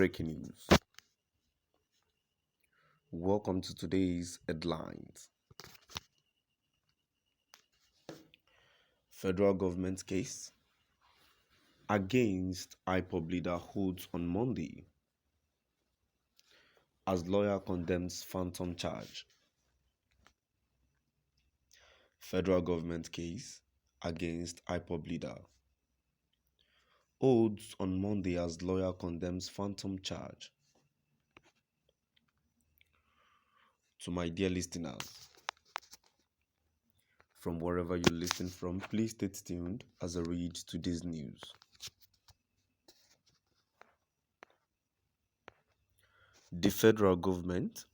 Breaking news. Welcome to today's headlines. Federal government case against IPOB leader holds on Monday as lawyer condemns phantom charge. Federal government case against IPOB leader holds on Monday as lawyer condemns phantom charge. To my dear listeners, from wherever you listen from, please stay tuned as I read today's news. The federal government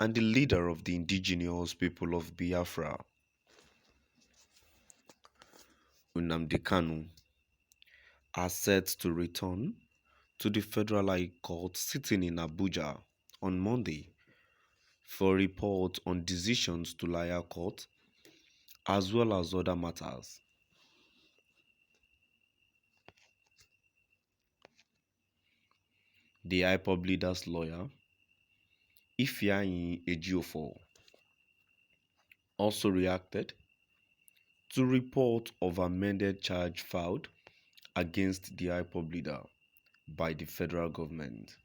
and the leader of the indigenous people of Biafra, Kanu, are set to return to the Federal High Court sitting in Abuja on Monday for a report on decisions to lower court as well as other matters. The IPOB leader's lawyer, Ägäïnst, also reacted to report of amended charge filed against the IPOB leader by the federal government.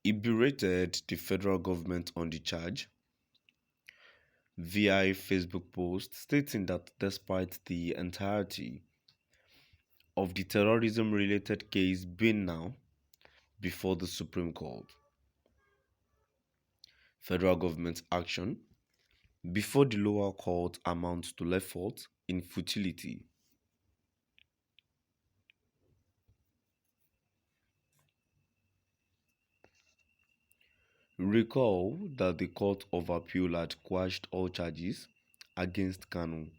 He berated the federal government on the charge via a Facebook post stating that despite the entirety of the terrorism-related case being now before the Supreme Court, federal government's action before the lower court amounts to effort in futility. Recall that the Court of Appeal had quashed all charges against Kanu,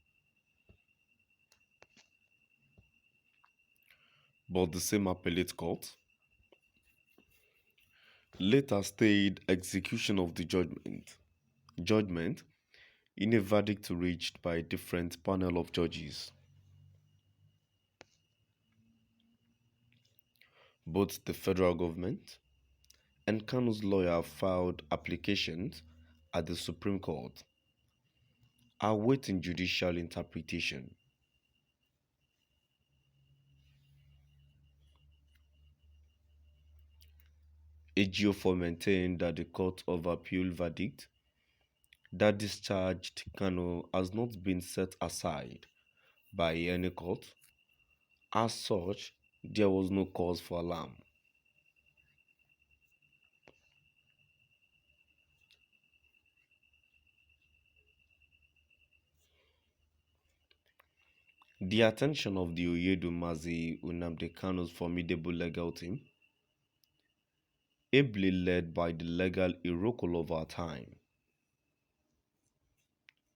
but the same appellate court later stayed execution of the judgment in a verdict reached by a different panel of judges. Both the federal government and Kanu's lawyer filed applications at the Supreme Court, awaiting judicial interpretation. Ägäïnst maintained that the Court of Appeal verdict that discharged Kanu has not been set aside by any court. As such, there was no cause for alarm. The attention of the Ägäïnst Kanu's formidable legal team, ably led by the legal oracle of our time,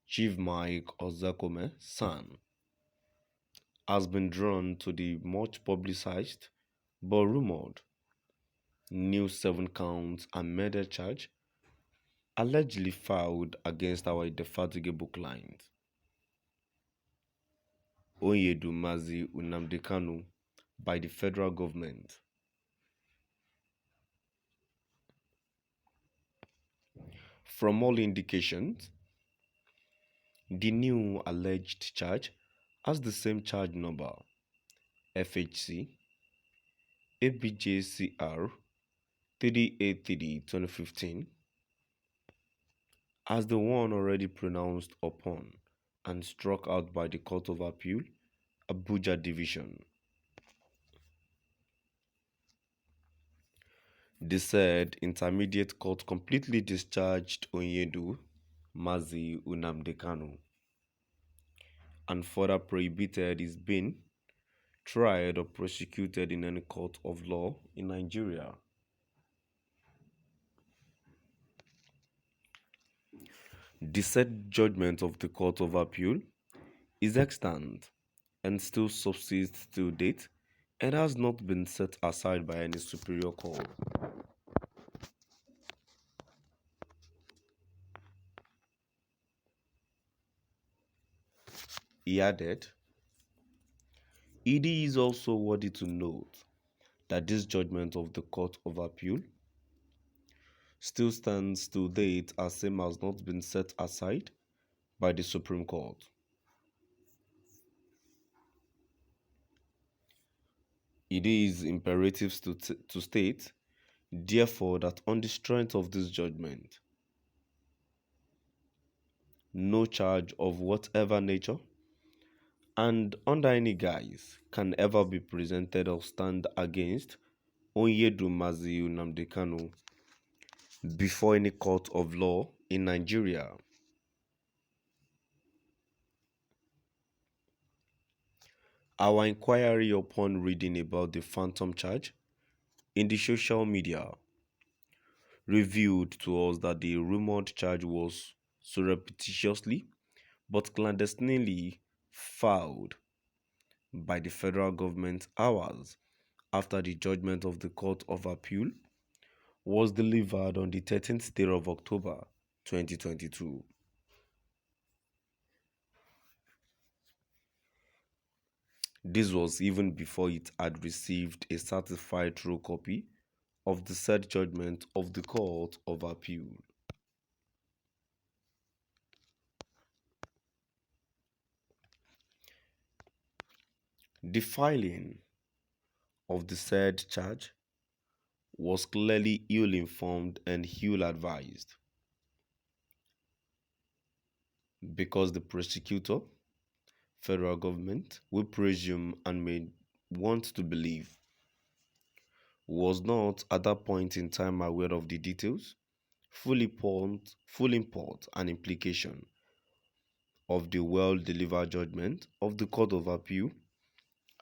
Chief Mike Ozakome San, has been drawn to the much publicized but rumored new 7-count amended charge allegedly filed against our indefatigable client, Kanu, by the federal government. From all indications, the new alleged charge has the same charge number, FHC ABJCR 383-2015, as the one already pronounced upon and struck out by the Court of Appeal, Abuja Division. The said intermediate court completely discharged Kanu and further prohibited his being tried or prosecuted in any court of law in Nigeria. The said judgment of the Court of Appeal is extant and still subsists to date and has not been set aside by any superior court. He added It is also worthy to note that this judgment of the Court of Appeal still stands to date as same has not been set aside by the Supreme Court. It is imperative to state, therefore, that on the strength of this judgment, no charge of whatever nature and under any guise can ever be presented or stand against Onyedumazi Nnamdi Kanu before any court of law in Nigeria. Our inquiry upon reading about the phantom charge in the social media revealed to us that the rumored charge was surreptitiously but clandestinely filed by the federal government hours after the judgment of the Court of Appeal was delivered on the 13th day of October 2022. This was even before it had received a certified true copy of the said judgment of the Court of Appeal. The filing of the said charge was clearly ill-informed and ill-advised because the prosecutor, federal government, we presume and may want to believe, was not at that point in time aware of the details, full import and implication of the well-delivered judgment of the Court of Appeal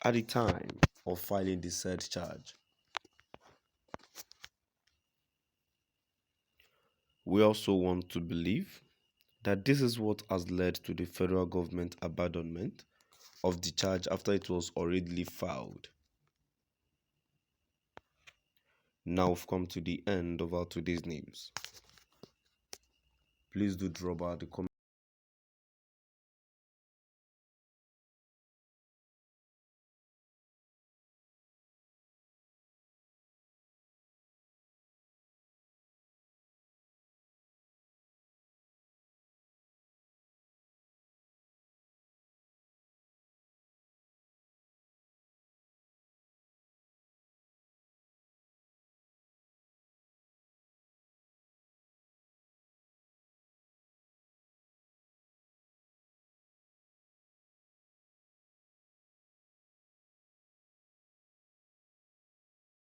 at the time of filing the said charge. We also want to believe that this is what has led to the federal government abandonment of the charge after it was already filed. Now we've come to the end of our today's news. Please do drop out the comment.